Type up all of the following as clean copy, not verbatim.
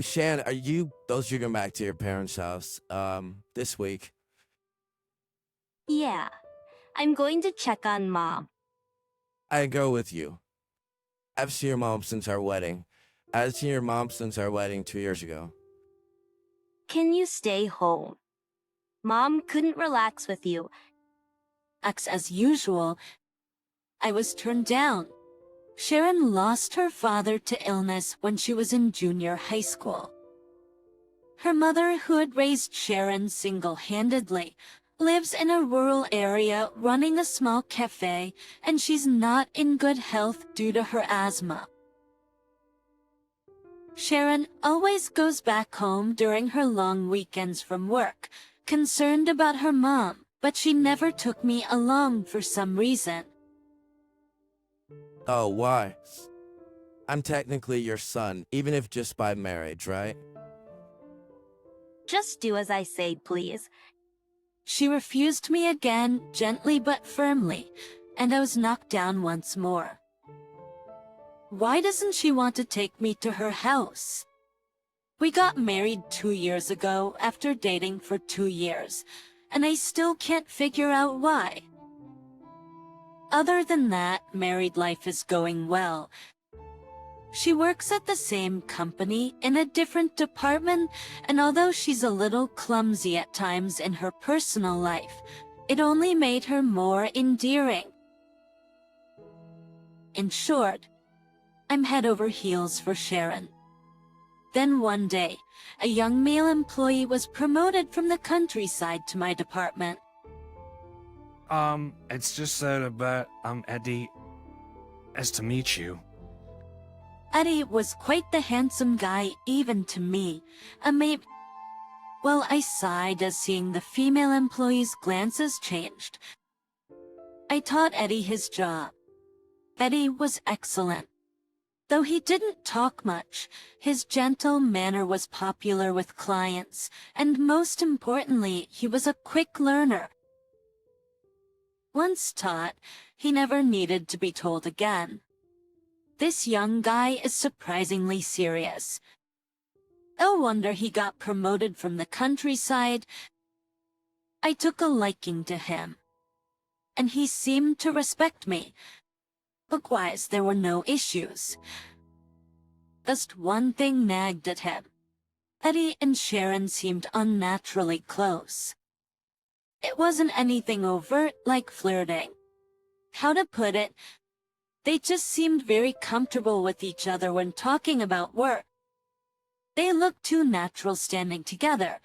Shan, are you those you going back to your parents' house this week? Yeah, I'm going to check on Mom. I go with you. I've seen your mom since our wedding. I've seen your mom since our wedding 2 years ago. Can you stay home? Mom couldn't relax with you. As usual, I was turned down. Sharon lost her father to illness when she was in junior high school. Her mother, who had raised Sharon single-handedly, lives in a rural area running a small cafe, and she's not in good health due to her asthma. Sharon always goes back home during her long weekends from work, concerned about her mom, but she never took me along for some reason. Oh, why? I'm technically your son, even if just by marriage, right? Just do as I say, please. She refused me again, gently but firmly, and I was knocked down once more. Why doesn't she want to take me to her house? We got married 2 years ago after dating for 2 years, and I still can't figure out why. Other than that, married life is going well. She works at the same company in a different department, and although she's a little clumsy at times in her personal life, it only made her more endearing. In short, I'm head over heels for Sharon. Then one day, a young male employee was promoted from the countryside to my department. It's just that about, Eddie, as to meet you. Eddie was quite the handsome guy even to me. Well, I sighed as seeing the female employee's glances changed. I taught Eddie his job. Eddie was excellent. Though he didn't talk much, his gentle manner was popular with clients, and most importantly, he was a quick learner. Once taught, he never needed to be told again. This young guy is surprisingly serious. No wonder he got promoted from the countryside. I took a liking to him, and he seemed to respect me. Book-wise, there were no issues. Just one thing nagged at him. Eddie and Sharon seemed unnaturally close. It wasn't anything overt like flirting. How to put it? They just seemed very comfortable with each other when talking about work. They looked too natural standing together.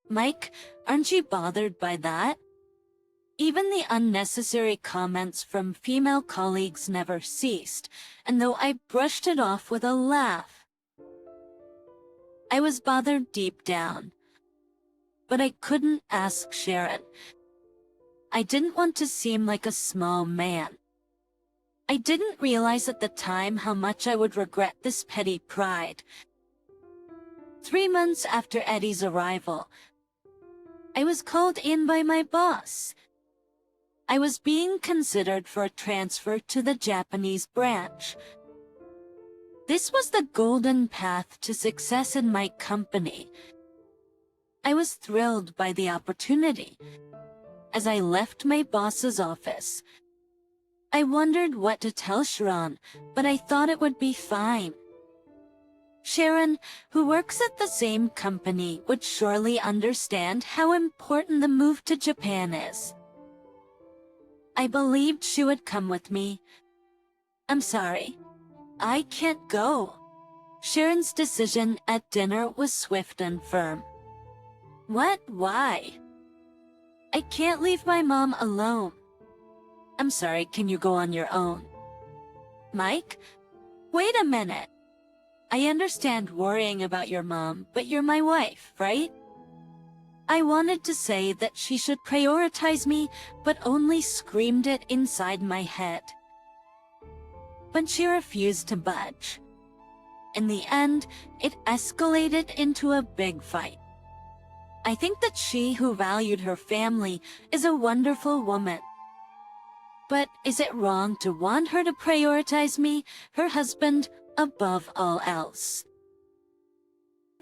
Mike, aren't you bothered by that? Even the unnecessary comments from female colleagues never ceased, and though I brushed it off with a laugh, I was bothered deep down. But I couldn't ask Sharon. I didn't want to seem like a small man. I didn't realize at the time how much I would regret this petty pride. 3 months after Eddie's arrival, I was called in by my boss. I was being considered for a transfer to the Japanese branch. This was the golden path to success in my company. I was thrilled by the opportunity. As I left my boss's office, I wondered what to tell Sharon, but I thought it would be fine. Sharon, who works at the same company, would surely understand how important the move to Japan is. I believed she would come with me. I'm sorry. I can't go. Sharon's decision at dinner was swift and firm. What? Why? I can't leave my mom alone. I'm sorry, can you go on your own? Mike? Wait a minute. I understand worrying about your mom, but you're my wife, right? I wanted to say that she should prioritize me, but only screamed it inside my head. But she refused to budge. In the end, it escalated into a big fight. I think that she who valued her family is a wonderful woman. But is it wrong to want her to prioritize me, her husband, above all else?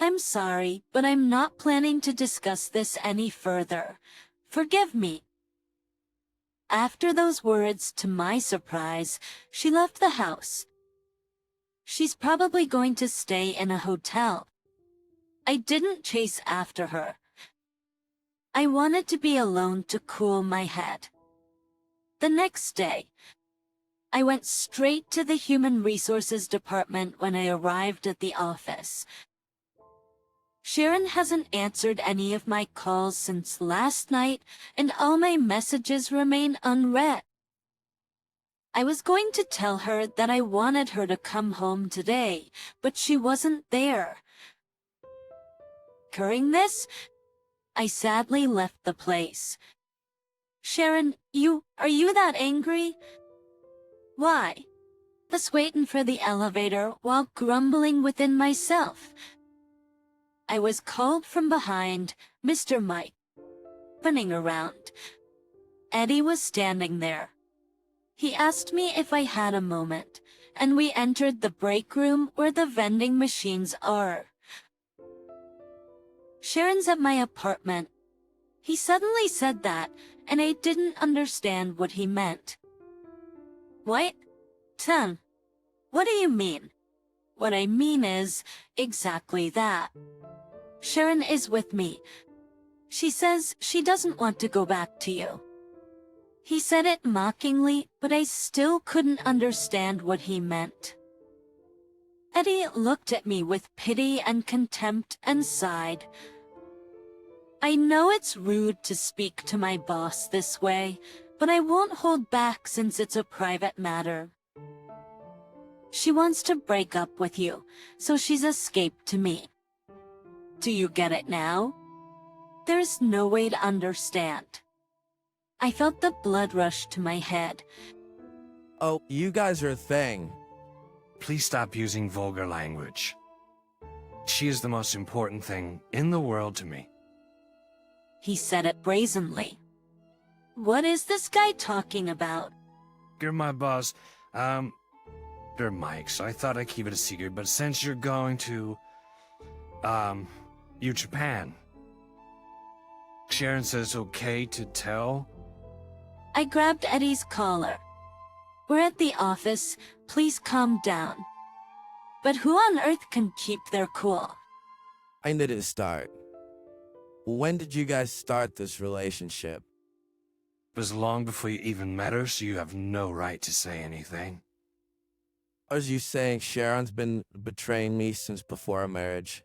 I'm sorry, but I'm not planning to discuss this any further. Forgive me. After those words, to my surprise, she left the house. She's probably going to stay in a hotel. I didn't chase after her. I wanted to be alone to cool my head. The next day, I went straight to the Human Resources Department when I arrived at the office. Sharon hasn't answered any of my calls since last night, and all my messages remain unread. I was going to tell her that I wanted her to come home today, but she wasn't there. Hearing this, I sadly left the place. Sharon, are you that angry? Why? I was waiting for the elevator while grumbling within myself. I was called from behind, Mr. Mike. Spinning around. Eddie was standing there. He asked me if I had a moment, and we entered the break room where the vending machines are. Sharon's at my apartment. He suddenly said that, and I didn't understand what he meant. What? Son, what do you mean? What I mean is exactly that. Sharon is with me. She says she doesn't want to go back to you. He said it mockingly, but I still couldn't understand what he meant. Eddie looked at me with pity and contempt and sighed. I know it's rude to speak to my boss this way, but I won't hold back since it's a private matter. She wants to break up with you, so she's escaped to me. Do you get it now? There's no way to understand. I felt the blood rush to my head. Oh, you guys are a thing. Please stop using vulgar language. She is the most important thing in the world to me. He said it brazenly. What is this guy talking about? You're my boss. You're Mike, so I thought I'd keep it a secret, but since you're going to, Japan. Sharon says okay to tell? I grabbed Eddie's collar. We're at the office, please calm down. But who on earth can keep their cool? I need to start. When did you guys start this relationship? It was long before you even met her, so you have no right to say anything. Are you saying Sharon's been betraying me since before our marriage?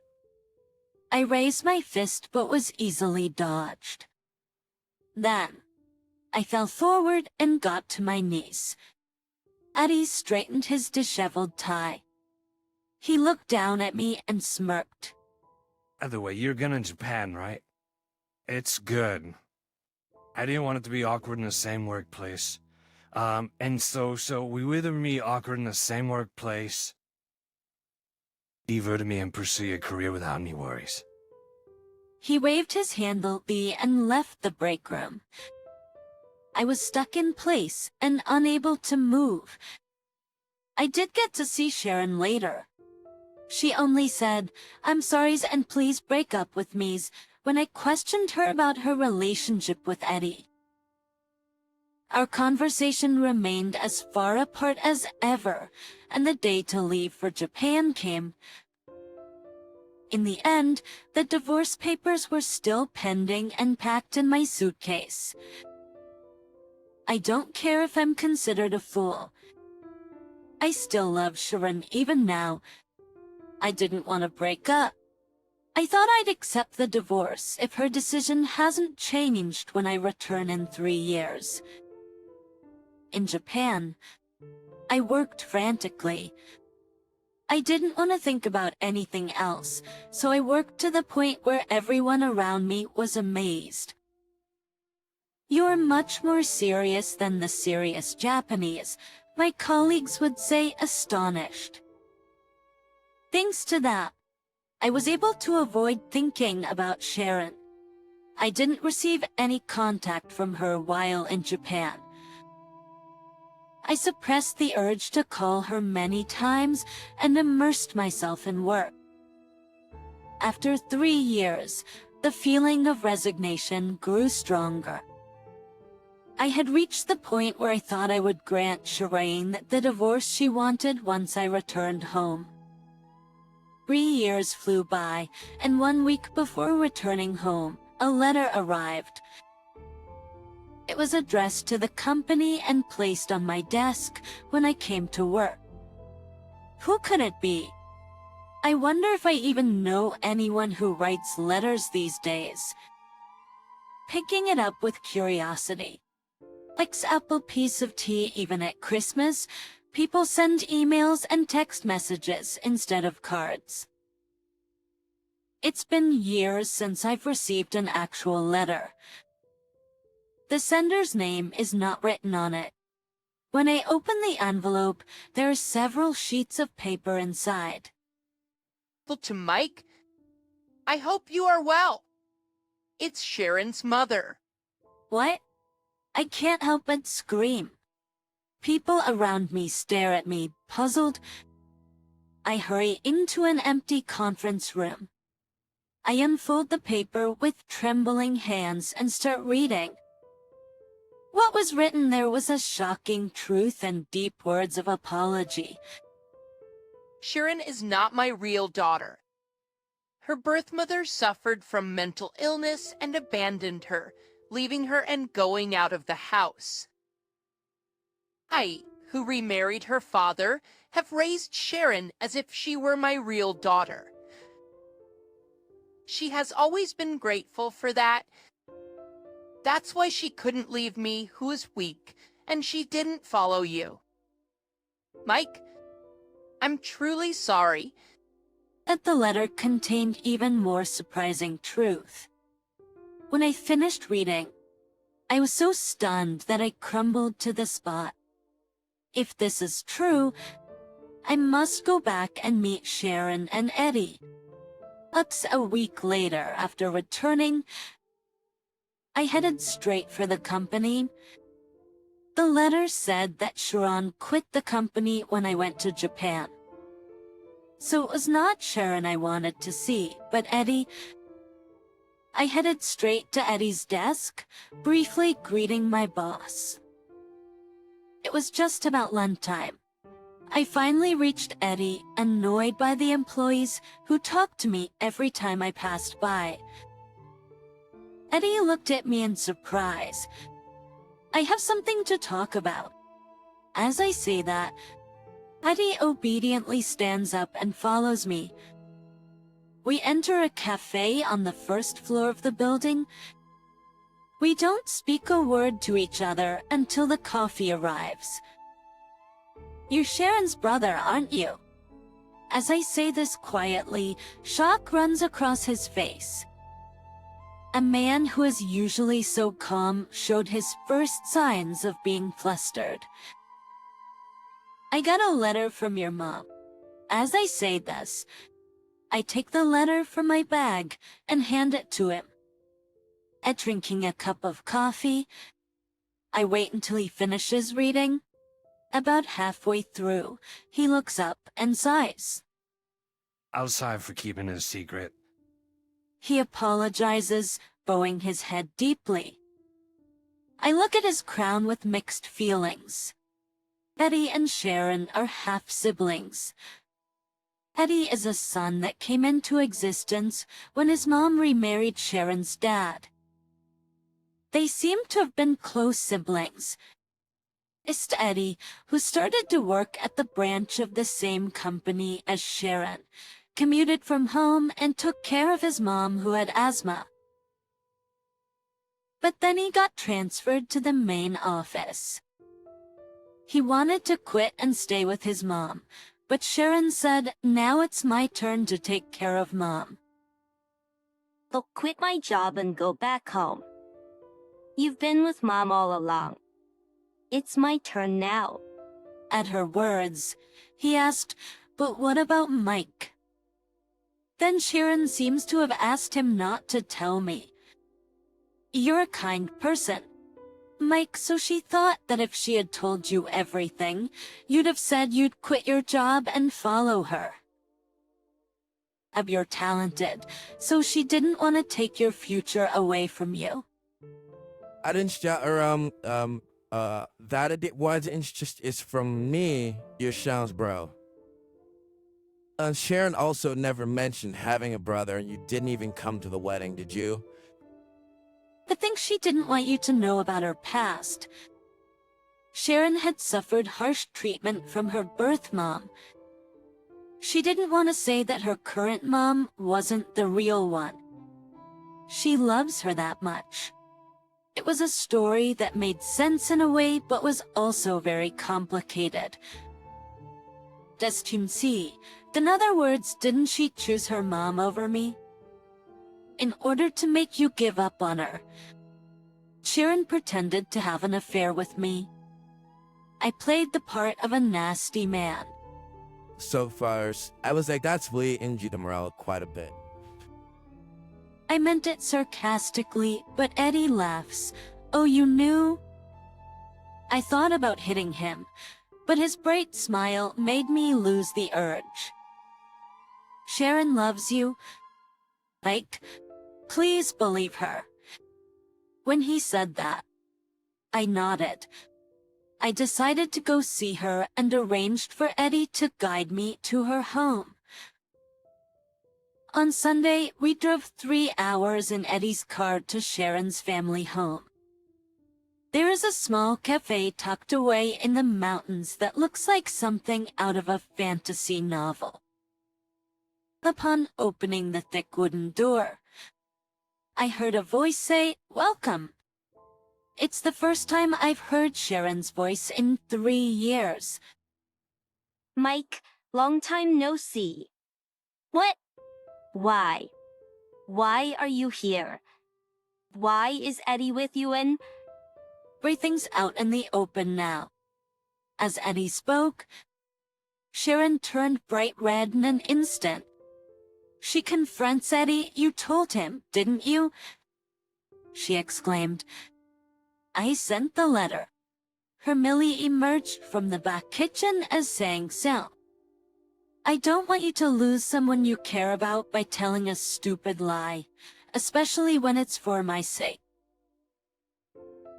I raised my fist but was easily dodged. Then, I fell forward and got to my knees. Eddie straightened his disheveled tie. He looked down at me and smirked. By the way, you're gonna Japan, right? It's good. I didn't want it to be awkward in the same workplace. And so we would either be awkward in the same workplace, leave her to me and pursue your career without any worries. He waved his handle-B and left the break room. I was stuck in place and unable to move. I did get to see Sharon later. She only said, "I'm sorry and please break up with me," when I questioned her about her relationship with Eddie. Our conversation remained as far apart as ever, and the day to leave for Japan came. In the end, the divorce papers were still pending and packed in my suitcase. I don't care if I'm considered a fool. I still love Sharon even now. I didn't want to break up. I thought I'd accept the divorce if her decision hasn't changed when I return in 3 years. In Japan, I worked frantically. I didn't want to think about anything else, so I worked to the point where everyone around me was amazed. "You're much more serious than the serious Japanese," my colleagues would say, astonished. Thanks to that, I was able to avoid thinking about Sharon. I didn't receive any contact from her while in Japan. I suppressed the urge to call her many times and immersed myself in work. after 3 years, the feeling of resignation grew stronger. I had reached the point where I thought I would grant Shireen the divorce she wanted once I returned home. 3 years flew by, and 1 week before returning home, a letter arrived. It was addressed to the company and placed on my desk when I came to work. Who could it be? I wonder if I even know anyone who writes letters these days. Picking it up with curiosity. Like apple piece of tea even at Christmas, people send emails and text messages instead of cards. It's been years since I've received an actual letter. The sender's name is not written on it. When I open the envelope, there are several sheets of paper inside. To Mike, I hope you are well. It's Sharon's mother. What? I can't help but scream. People around me stare at me, puzzled. I hurry into an empty conference room. I unfold the paper with trembling hands and start reading. What was written there was a shocking truth and deep words of apology. Sharon is not my real daughter. Her birth mother suffered from mental illness and abandoned her, leaving her and going out of the house. I, who remarried her father, have raised Sharon as if she were my real daughter. She has always been grateful for that. That's why she couldn't leave me, who is weak, and she didn't follow you. Mike, I'm truly sorry. But the letter contained even more surprising truth. When I finished reading, I was so stunned that I crumbled to the spot. If this is true, I must go back and meet Sharon and Eddie. A week later, after returning, I headed straight for the company. The letter said that Sharon quit the company when I went to Japan. So it was not Sharon I wanted to see, but Eddie. I headed straight to Eddie's desk, briefly greeting my boss. It was just about lunchtime. I finally reached Eddie, annoyed by the employees who talked to me every time I passed by. Eddie looked at me in surprise. I have something to talk about. As I say that, Eddie obediently stands up and follows me. We enter a cafe on the first floor of the building. We don't speak a word to each other until the coffee arrives. You're Sharon's brother, aren't you? As I say this quietly, shock runs across his face. A man who is usually so calm showed his first signs of being flustered. I got a letter from your mom. As I say this, I take the letter from my bag and hand it to him. At drinking a cup of coffee, I wait until he finishes reading. About halfway through, he looks up and sighs. I'm sorry for keeping it a secret. He apologizes, bowing his head deeply. I look at his crown with mixed feelings. Eddie and Sharon are half-siblings. Eddie is a son that came into existence when his mom remarried Sharon's dad. They seem to have been close siblings. It's Eddie, who started to work at the branch of the same company as Sharon, commuted from home and took care of his mom who had asthma. But then he got transferred to the main office. He wanted to quit and stay with his mom, but Sharon said, now it's my turn to take care of mom. I'll quit my job and go back home. You've been with mom all along. It's my turn now. At her words, he asked, but what about Mike? Then Sharon seems to have asked him not to tell me. You're a kind person, Mike, so she thought that if she had told you everything, you'd have said you'd quit your job and follow her. of you're talented, so she didn't want to take your future away from you. I didn't shout or that it wasn't just it's from me, your sounds, bro. Sharon also never mentioned having a brother, and you didn't even come to the wedding, did you? I think she didn't want you to know about her past. Sharon had suffered harsh treatment from her birth mom. She didn't want to say that her current mom wasn't the real one. She loves her that much. It was a story that made sense in a way, but was also very complicated. Does tu see? In other words, didn't she choose her mom over me? In order to make you give up on her, Sharon pretended to have an affair with me. I played the part of a nasty man. So far, I was like, that's really injured the morale quite a bit. I meant it sarcastically, but Eddie laughs. Oh, you knew? I thought about hitting him, but his bright smile made me lose the urge. Sharon loves you. Like, please believe her. When he said that, I nodded. I decided to go see her and arranged for Eddie to guide me to her home. On Sunday, we drove 3 hours in Eddie's car to Sharon's family home. There is a small cafe tucked away in the mountains that looks like something out of a fantasy novel. Upon opening the thick wooden door, I heard a voice say, "Welcome." It's the first time I've heard Sharon's voice in 3 years. Mike, long time no see. What? Why? Why are you here? Why is Eddie with you and... Everything's out in the open now. As Eddie spoke, Sharon turned bright red in an instant. She confronts Eddie. "You told him, didn't you?" she exclaimed. I sent the letter. Her Millie emerged from the back kitchen as saying so. I don't want you to lose someone you care about by telling a stupid lie, especially when it's for my sake.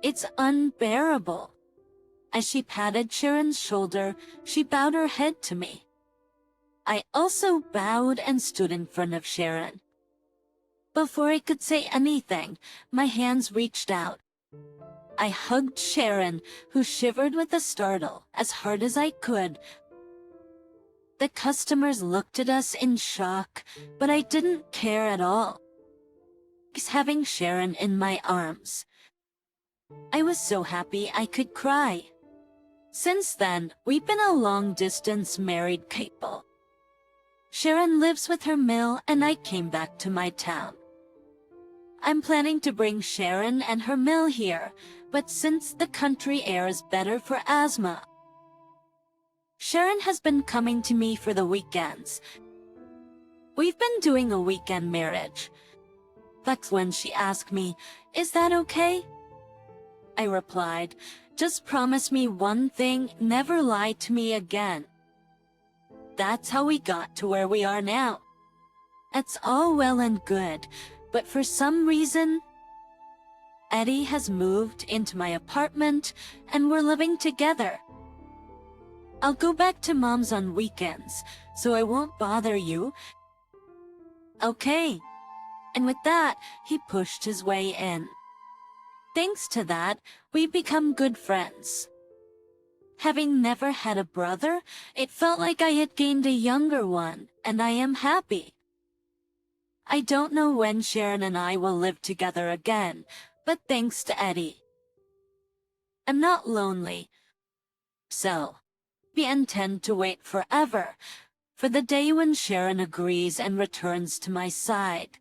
It's unbearable. As she patted Sharon's shoulder, she bowed her head to me. I also bowed and stood in front of Sharon. Before I could say anything, my hands reached out. I hugged Sharon, who shivered with a startle, as hard as I could. The customers looked at us in shock, but I didn't care at all. Having Sharon in my arms, I was so happy I could cry. Since then, we've been a long-distance married couple. Sharon lives with her mill, and I came back to my town. I'm planning to bring Sharon and her mill here, but since the country air is better for asthma, Sharon has been coming to me for the weekends. We've been doing a weekend marriage. That's when she asked me, "Is that okay?" I replied, "Just promise me one thing, never lie to me again." That's how we got to where we are now. It's all well and good, but for some reason, Eddie has moved into my apartment and we're living together. I'll go back to Mom's on weekends, so I won't bother you. Okay. And with that, he pushed his way in. Thanks to that, we've become good friends. Having never had a brother, it felt like I had gained a younger one, and I am happy. I don't know when Sharon and I will live together again, but thanks to Eddie, I'm not lonely. So, we intend to wait forever for the day when Sharon agrees and returns to my side.